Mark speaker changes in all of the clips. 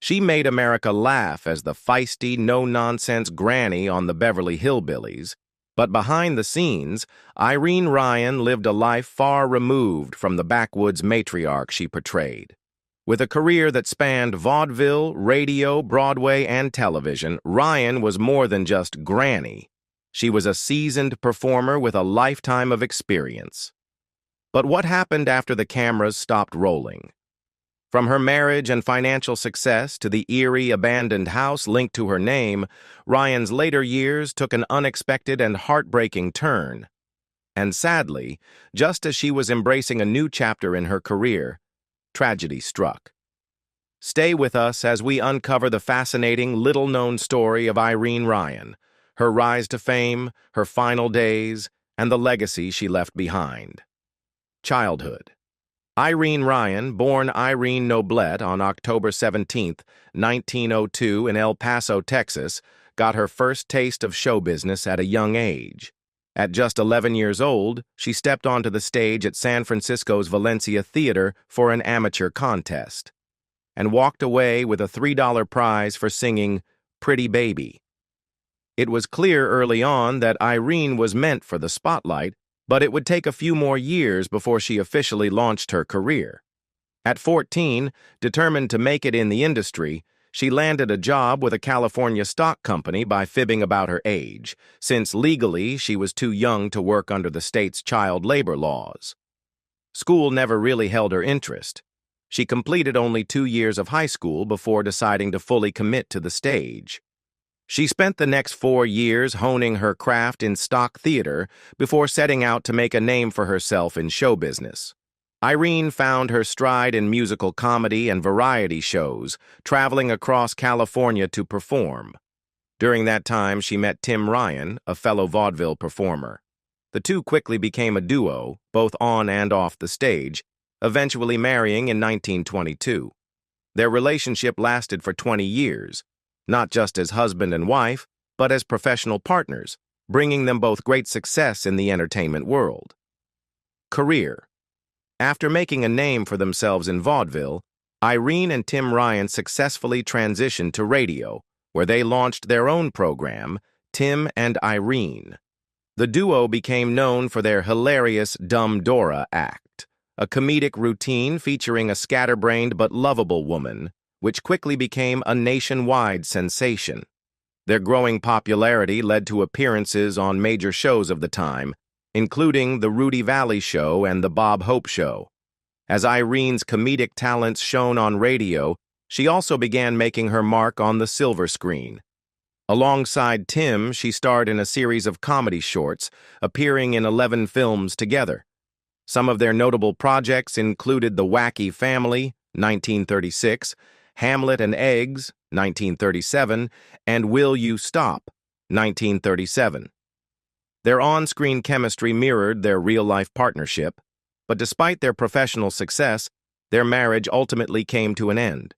Speaker 1: She made America laugh as the feisty, no-nonsense granny on the Beverly Hillbillies, but behind the scenes, Irene Ryan lived a life far removed from the backwoods matriarch she portrayed. With a career that spanned vaudeville, radio, Broadway, and television, Ryan was more than just Granny. She was a seasoned performer with a lifetime of experience. But what happened after the cameras stopped rolling? From her marriage and financial success to the eerie, abandoned house linked to her name, Ryan's later years took an unexpected and heartbreaking turn. And sadly, just as she was embracing a new chapter in her career, tragedy struck. Stay with us as we uncover the fascinating, little-known story of Irene Ryan, her rise to fame, her final days, and the legacy she left behind. Childhood. Irene Ryan, born Irene Noblette on October 17, 1902 in El Paso, Texas, got her first taste of show business at a young age. At just 11 years old, she stepped onto the stage at San Francisco's Valencia Theater for an amateur contest, and walked away with a $3 prize for singing Pretty Baby. It was clear early on that Irene was meant for the spotlight, but it would take a few more years before she officially launched her career. At 14, determined to make it in the industry, she landed a job with a California stock company by fibbing about her age, since legally she was too young to work under the state's child labor laws. School never really held her interest. She completed only 2 years of high school before deciding to fully commit to the stage. She spent the next 4 years honing her craft in stock theater before setting out to make a name for herself in show business. Irene found her stride in musical comedy and variety shows, traveling across California to perform. During that time, she met Tim Ryan, a fellow vaudeville performer. The two quickly became a duo, both on and off the stage, eventually marrying in 1922. Their relationship lasted for 20 years, not just as husband and wife, but as professional partners, bringing them both great success in the entertainment world. Career. After making a name for themselves in vaudeville, Irene and Tim Ryan successfully transitioned to radio, where they launched their own program, Tim and Irene. The duo became known for their hilarious Dumb Dora act, a comedic routine featuring a scatterbrained but lovable woman, which quickly became a nationwide sensation. Their growing popularity led to appearances on major shows of the time, including The Rudy Valley Show and The Bob Hope Show. As Irene's comedic talents shone on radio, she also began making her mark on the silver screen. Alongside Tim, she starred in a series of comedy shorts, appearing in 11 films together. Some of their notable projects included The Wacky Family, 1936, Hamlet and Eggs, 1937, and Will You Stop, 1937. Their on-screen chemistry mirrored their real-life partnership, but despite their professional success, their marriage ultimately came to an end.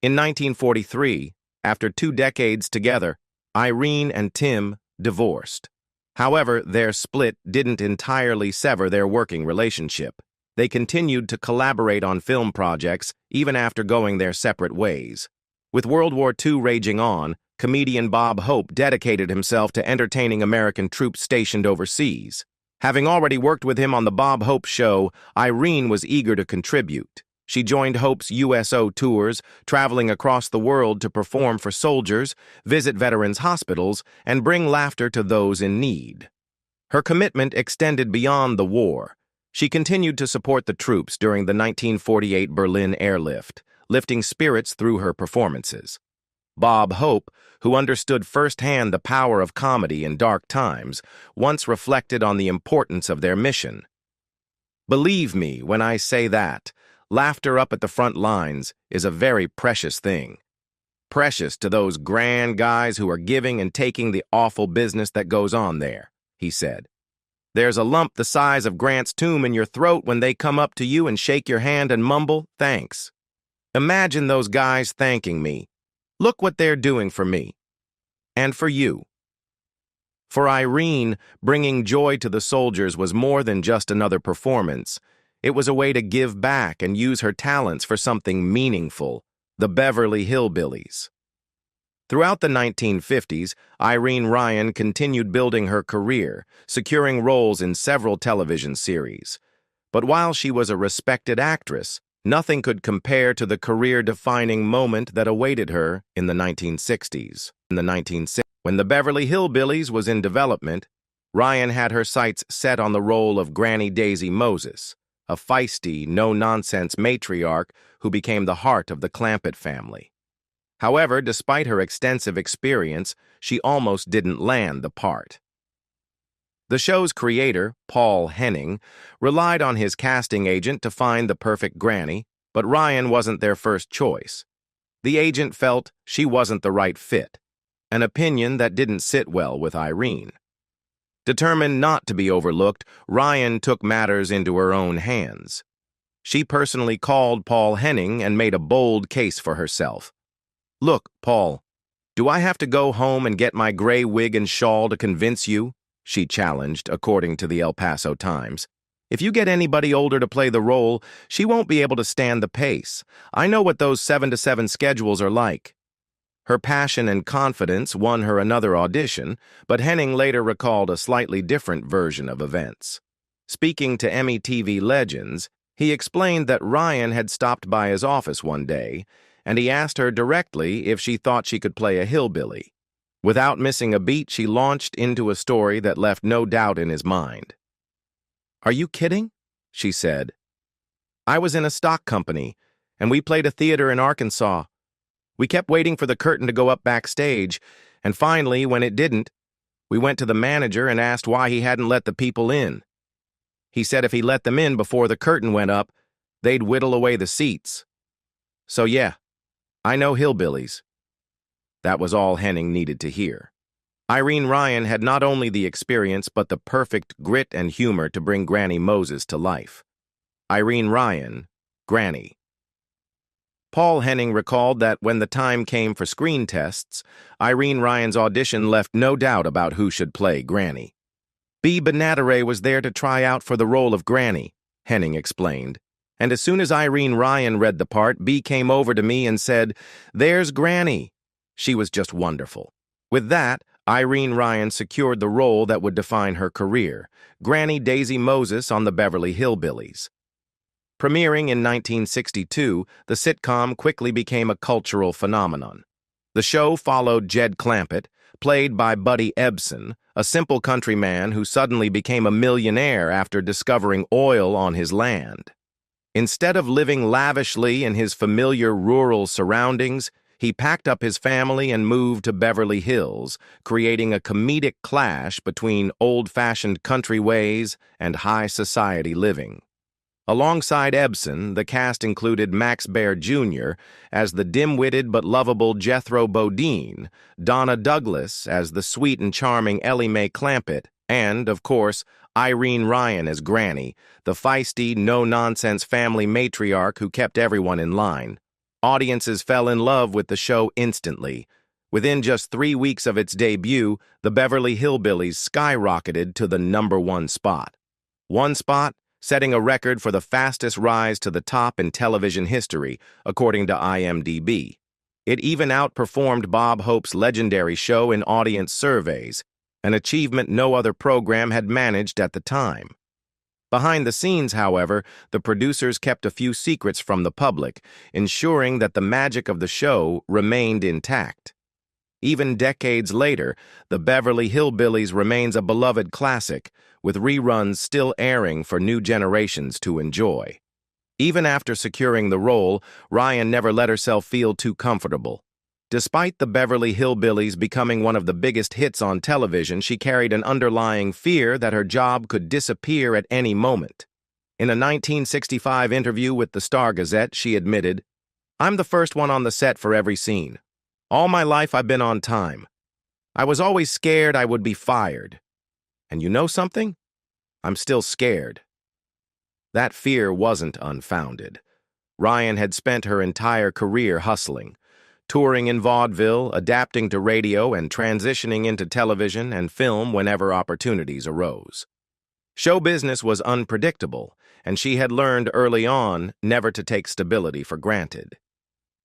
Speaker 1: In 1943, after 2 decades together, Irene and Tim divorced. However, their split didn't entirely sever their working relationship. They continued to collaborate on film projects even after going their separate ways. With World War II raging on, comedian Bob Hope dedicated himself to entertaining American troops stationed overseas. Having already worked with him on The Bob Hope Show, Irene was eager to contribute. She joined Hope's USO tours, traveling across the world to perform for soldiers, visit veterans' hospitals, and bring laughter to those in need. Her commitment extended beyond the war. She continued to support the troops during the 1948 Berlin airlift, lifting spirits through her performances. Bob Hope, who understood firsthand the power of comedy in dark times, once reflected on the importance of their mission. "Believe me when I say that, laughter up at the front lines is a very precious thing. Precious to those grand guys who are giving and taking the awful business that goes on there," he said. "There's a lump the size of Grant's tomb in your throat when they come up to you and shake your hand and mumble, 'Thanks.' Imagine those guys thanking me. Look what they're doing for me. And for you." For Irene, bringing joy to the soldiers was more than just another performance. It was a way to give back and use her talents for something meaningful. The Beverly Hillbillies. Throughout the 1950s, Irene Ryan continued building her career, securing roles in several television series. But while she was a respected actress, nothing could compare to the career-defining moment that awaited her in the 1960s. When the Beverly Hillbillies was in development, Ryan had her sights set on the role of Granny Daisy Moses, a feisty, no-nonsense matriarch who became the heart of the Clampett family. However, despite her extensive experience, she almost didn't land the part. The show's creator, Paul Henning, relied on his casting agent to find the perfect granny, but Ryan wasn't their first choice. The agent felt she wasn't the right fit, an opinion that didn't sit well with Irene. Determined not to be overlooked, Ryan took matters into her own hands. She personally called Paul Henning and made a bold case for herself. "Look, Paul, do I have to go home and get my gray wig and shawl to convince you?" she challenged, according to the El Paso Times. "If you get anybody older to play the role, she won't be able to stand the pace. I know what those 7-to-7 schedules are like." Her passion and confidence won her another audition, but Henning later recalled a slightly different version of events. Speaking to Emmy TV Legends, he explained that Ryan had stopped by his office one day, and he asked her directly if she thought she could play a hillbilly. Without missing a beat, she launched into a story that left no doubt in his mind. "Are you kidding?" she said. "I was in a stock company, and we played a theater in Arkansas. We kept waiting for the curtain to go up backstage, and finally, when it didn't, we went to the manager and asked why he hadn't let the people in. He said if he let them in before the curtain went up, they'd whittle away the seats. So yeah, I know hillbillies." That was all Henning needed to hear. Irene Ryan had not only the experience but the perfect grit and humor to bring Granny Moses to life. Irene Ryan, Granny. Paul Henning recalled that when the time came for screen tests, Irene Ryan's audition left no doubt about who should play Granny. "B. Benaderet was there to try out for the role of Granny," Henning explained. "And as soon as Irene Ryan read the part, B came over to me and said, 'There's Granny.' She was just wonderful." With that, Irene Ryan secured the role that would define her career, Granny Daisy Moses on the Beverly Hillbillies. Premiering in 1962, the sitcom quickly became a cultural phenomenon. The show followed Jed Clampett, played by Buddy Ebsen, a simple countryman who suddenly became a millionaire after discovering oil on his land. Instead of living lavishly in his familiar rural surroundings, he packed up his family and moved to Beverly Hills, creating a comedic clash between old-fashioned country ways and high society living. Alongside Ebsen, the cast included Max Baer Jr. as the dim-witted but lovable Jethro Bodine, Donna Douglas as the sweet and charming Ellie Mae Clampett, and, of course, Irene Ryan as Granny, the feisty, no-nonsense family matriarch who kept everyone in line. Audiences fell in love with the show instantly. Within just 3 weeks of its debut, the Beverly Hillbillies skyrocketed to the #1 spot. One spot, setting a record for the fastest rise to the top in television history, according to IMDb. It even outperformed Bob Hope's legendary show in audience surveys, an achievement no other program had managed at the time. Behind the scenes, however, the producers kept a few secrets from the public, ensuring that the magic of the show remained intact. Even decades later, the Beverly Hillbillies remains a beloved classic, with reruns still airing for new generations to enjoy. Even after securing the role, Ryan never let herself feel too comfortable. Despite the Beverly Hillbillies becoming one of the biggest hits on television, she carried an underlying fear that her job could disappear at any moment. In a 1965 interview with the Star-Gazette, she admitted, "I'm the first one on the set for every scene. All my life I've been on time. I was always scared I would be fired. And you know something? I'm still scared." That fear wasn't unfounded. Ryan had spent her entire career hustling, touring in vaudeville, adapting to radio, and transitioning into television and film whenever opportunities arose. Show business was unpredictable, and she had learned early on never to take stability for granted.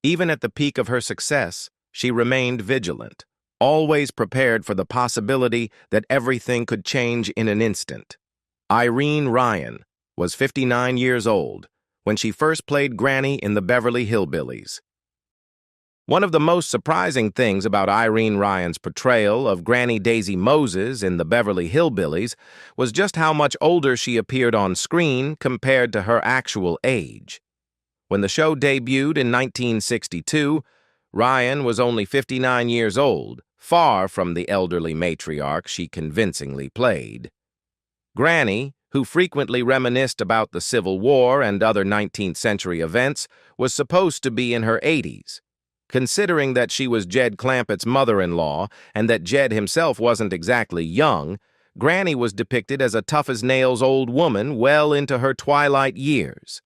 Speaker 1: Even at the peak of her success, she remained vigilant, always prepared for the possibility that everything could change in an instant. Irene Ryan was 59 years old when she first played Granny in the Beverly Hillbillies. One of the most surprising things about Irene Ryan's portrayal of Granny Daisy Moses in the Beverly Hillbillies was just how much older she appeared on screen compared to her actual age. When the show debuted in 1962, Ryan was only 59 years old, far from the elderly matriarch she convincingly played. Granny, who frequently reminisced about the Civil War and other 19th century events, was supposed to be in her 80s. Considering that she was Jed Clampett's mother-in-law and that Jed himself wasn't exactly young, Granny was depicted as a tough-as-nails old woman well into her twilight years.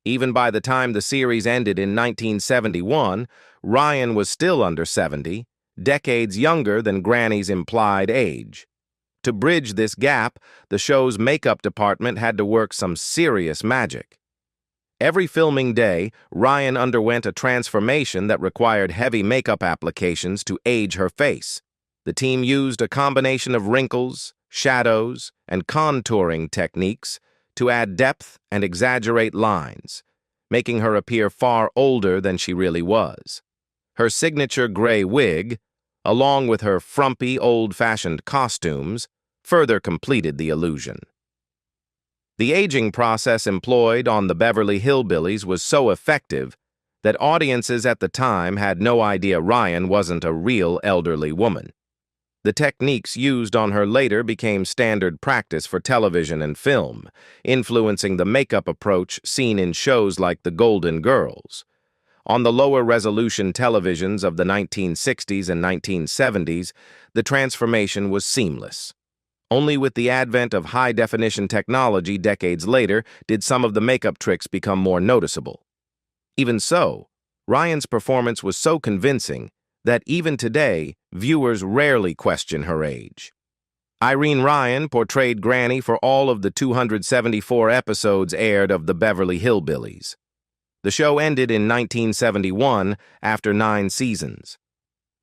Speaker 1: Even by the time the series ended in 1971, Ryan was still under 70, decades younger than Granny's implied age. To bridge this gap, the show's makeup department had to work some serious magic. Every filming day, Ryan underwent a transformation that required heavy makeup applications to age her face. The team used a combination of wrinkles, shadows, and contouring techniques to add depth and exaggerate lines, making her appear far older than she really was. Her signature gray wig, along with her frumpy, old-fashioned costumes, further completed the illusion. The aging process employed on the Beverly Hillbillies was so effective that audiences at the time had no idea Ryan wasn't a real elderly woman. The techniques used on her later became standard practice for television and film, influencing the makeup approach seen in shows like The Golden Girls. On the lower-resolution televisions of the 1960s and 1970s, the transformation was seamless. Only with the advent of high-definition technology decades later did some of the makeup tricks become more noticeable. Even so, Ryan's performance was so convincing that even today, viewers rarely question her age. Irene Ryan portrayed Granny for all of the 274 episodes aired of the Beverly Hillbillies. The show ended in 1971 after 9 seasons.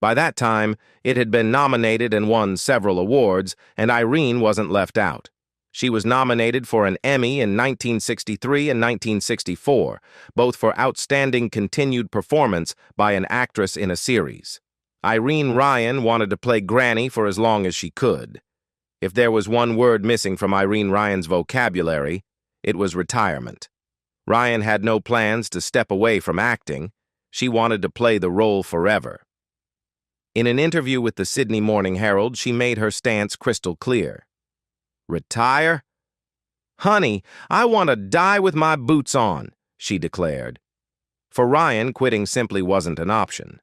Speaker 1: By that time, it had been nominated and won several awards, and Irene wasn't left out. She was nominated for an Emmy in 1963 and 1964, both for outstanding continued performance by an actress in a series. Irene Ryan wanted to play Granny for as long as she could. If there was one word missing from Irene Ryan's vocabulary, it was retirement. Ryan had no plans to step away from acting. She wanted to play the role forever. In an interview with the Sydney Morning Herald, she made her stance crystal clear. "Retire? Honey, I want to die with my boots on," she declared. For Ryan, quitting simply wasn't an option.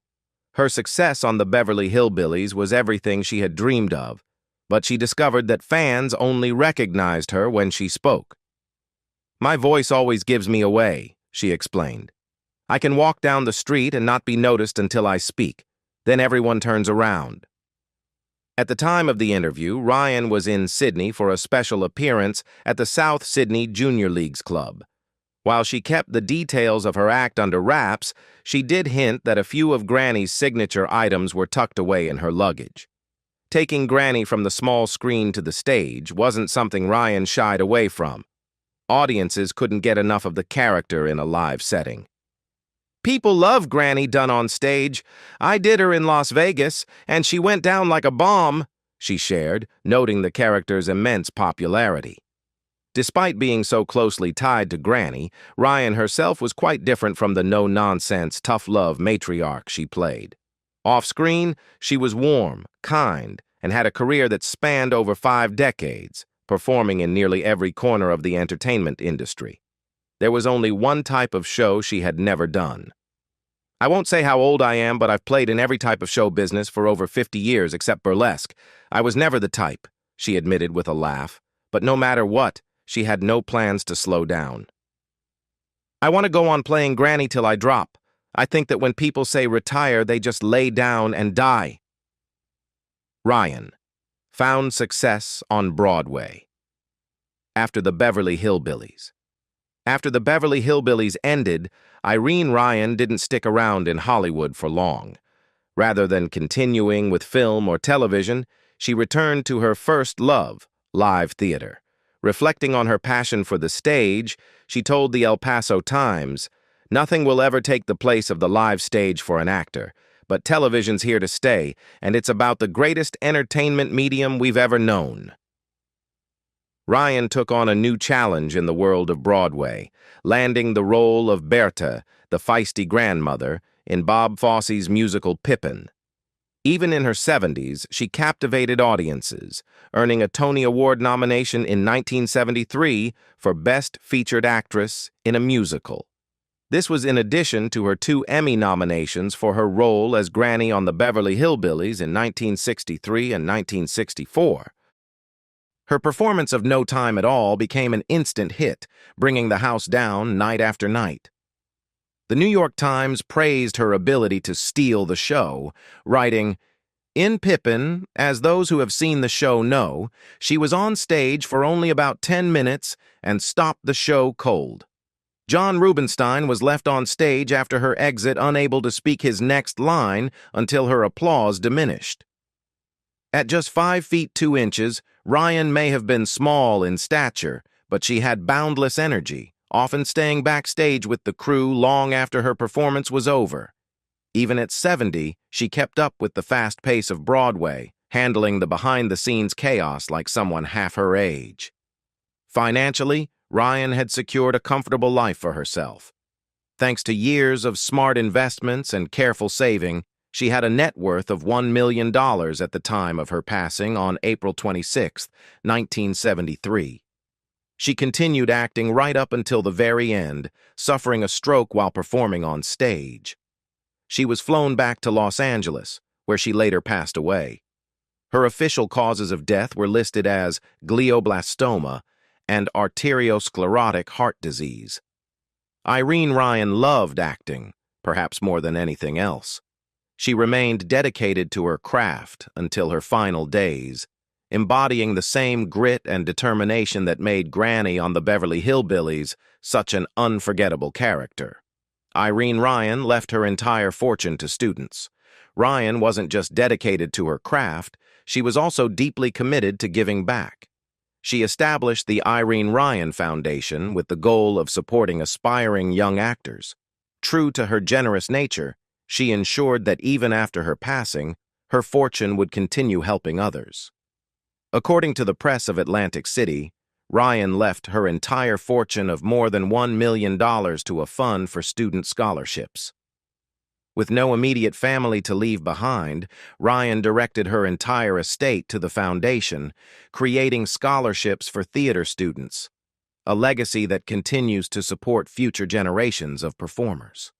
Speaker 1: Her success on the Beverly Hillbillies was everything she had dreamed of, but she discovered that fans only recognized her when she spoke. "My voice always gives me away," she explained. "I can walk down the street and not be noticed until I speak. Then everyone turns around." At the time of the interview, Ryan was in Sydney for a special appearance at the South Sydney Junior Leagues Club. While she kept the details of her act under wraps, she did hint that a few of Granny's signature items were tucked away in her luggage. Taking Granny from the small screen to the stage wasn't something Ryan shied away from. Audiences couldn't get enough of the character in a live setting. "People love Granny done on stage. I did her in Las Vegas, and she went down like a bomb," she shared, noting the character's immense popularity. Despite being so closely tied to Granny, Ryan herself was quite different from the no-nonsense, tough-love matriarch she played. Off-screen, she was warm, kind, and had a career that spanned over 5 decades, performing in nearly every corner of the entertainment industry. There was only one type of show she had never done. "I won't say how old I am, but I've played in every type of show business for over 50 years except burlesque. I was never the type," she admitted with a laugh. But no matter what, she had no plans to slow down. "I want to go on playing Granny till I drop. I think that when people say retire, they just lay down and die." Ryan found success on Broadway. After the Beverly Hillbillies, After the Beverly Hillbillies ended, Irene Ryan didn't stick around in Hollywood for long. Rather than continuing with film or television, she returned to her first love, live theater. Reflecting on her passion for the stage, she told the El Paso Times, "Nothing will ever take the place of the live stage for an actor, but television's here to stay, and it's about the greatest entertainment medium we've ever known." Ryan took on a new challenge in the world of Broadway, landing the role of Berta, the feisty grandmother, in Bob Fosse's musical Pippin. Even in her 70s, she captivated audiences, earning a Tony Award nomination in 1973 for Best Featured Actress in a Musical. This was in addition to her 2 Emmy nominations for her role as Granny on the Beverly Hillbillies in 1963 and 1964. Her performance of No Time at All became an instant hit, bringing the house down night after night. The New York Times praised her ability to steal the show, writing, "In Pippin, as those who have seen the show know, she was on stage for only about 10 minutes and stopped the show cold. John Rubinstein was left on stage after her exit unable to speak his next line until her applause diminished." At just 5 feet 2 inches, Ryan may have been small in stature, but she had boundless energy, often staying backstage with the crew long after her performance was over. Even at 70, she kept up with the fast pace of Broadway, handling the behind-the-scenes chaos like someone half her age. Financially, Ryan had secured a comfortable life for herself. Thanks to years of smart investments and careful saving, she had a net worth of $1 million at the time of her passing on April 26, 1973. She continued acting right up until the very end, suffering a stroke while performing on stage. She was flown back to Los Angeles, where she later passed away. Her official causes of death were listed as glioblastoma and arteriosclerotic heart disease. Irene Ryan loved acting, perhaps more than anything else. She remained dedicated to her craft until her final days, embodying the same grit and determination that made Granny on the Beverly Hillbillies such an unforgettable character. Irene Ryan left her entire fortune to students. Ryan wasn't just dedicated to her craft, she was also deeply committed to giving back. She established the Irene Ryan Foundation with the goal of supporting aspiring young actors. True to her generous nature, she ensured that even after her passing, her fortune would continue helping others. According to the press of Atlantic City, Ryan left her entire fortune of more than $1 million to a fund for student scholarships. With no immediate family to leave behind, Ryan directed her entire estate to the foundation, creating scholarships for theater students, a legacy that continues to support future generations of performers.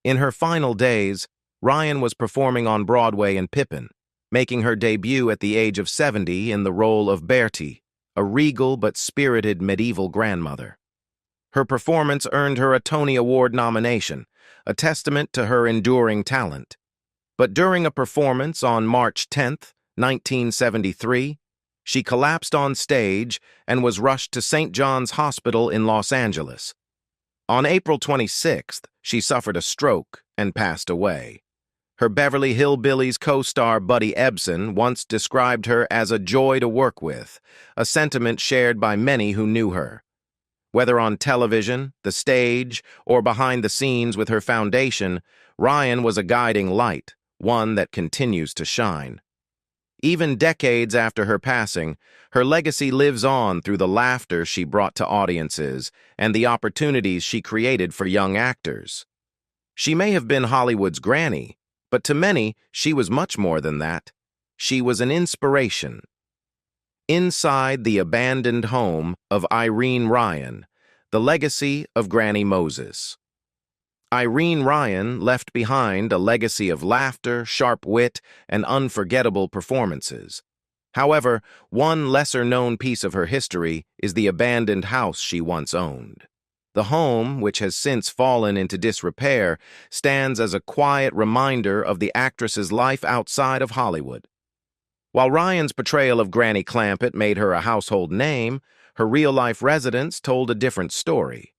Speaker 1: In her final days, Ryan was performing on Broadway in Pippin, making her debut at the age of 70 in the role of Bertie, a regal but spirited medieval grandmother. Her performance earned her a Tony Award nomination, a testament to her enduring talent. But during a performance on March 10, 1973, she collapsed on stage and was rushed to St. John's Hospital in Los Angeles. On April 26th, she suffered a stroke and passed away. Her Beverly Hillbillies co-star Buddy Ebsen once described her as a joy to work with, a sentiment shared by many who knew her. Whether on television, the stage, or behind the scenes with her foundation, Ryan was a guiding light, one that continues to shine. Even decades after her passing, her legacy lives on through the laughter she brought to audiences and the opportunities she created for young actors. She may have been Hollywood's Granny, but to many, she was much more than that. She was an inspiration. Inside the abandoned home of Irene Ryan, the legacy of Granny Moses. Irene Ryan left behind a legacy of laughter, sharp wit, and unforgettable performances. However, one lesser-known piece of her history is the abandoned house she once owned. The home, which has since fallen into disrepair, stands as a quiet reminder of the actress's life outside of Hollywood. While Ryan's portrayal of Granny Clampett made her a household name, Her real-life residence told a different story.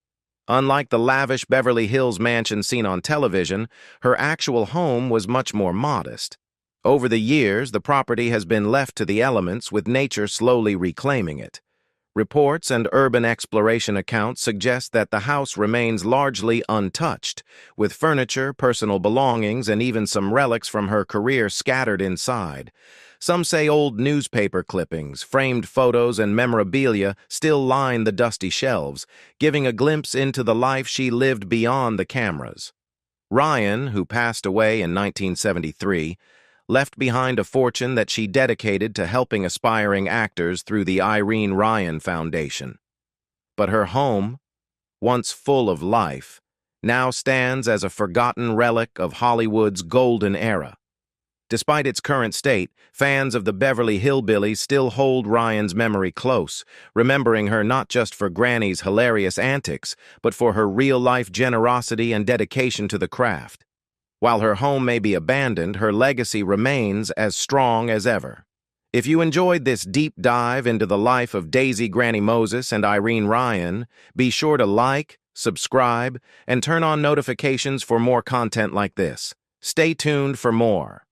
Speaker 1: Unlike the lavish Beverly Hills mansion seen on television, her actual home was much more modest. Over the years, the property has been left to the elements, with nature slowly reclaiming it. Reports and urban exploration accounts suggest that the house remains largely untouched, with furniture, personal belongings, and even some relics from her career scattered inside. Some say old newspaper clippings, framed photos, and memorabilia still line the dusty shelves, giving a glimpse into the life she lived beyond the cameras. Ryan, who passed away in 1973, left behind a fortune that she dedicated to helping aspiring actors through the Irene Ryan Foundation. But her home, once full of life, now stands as a forgotten relic of Hollywood's golden era. Despite its current state, fans of the Beverly Hillbillies still hold Ryan's memory close, remembering her not just for Granny's hilarious antics, but for her real-life generosity and dedication to the craft. While her home may be abandoned, her legacy remains as strong as ever. If you enjoyed this deep dive into the life of Daisy Granny Moses and Irene Ryan, be sure to like, subscribe, and turn on notifications for more content like this. Stay tuned for more.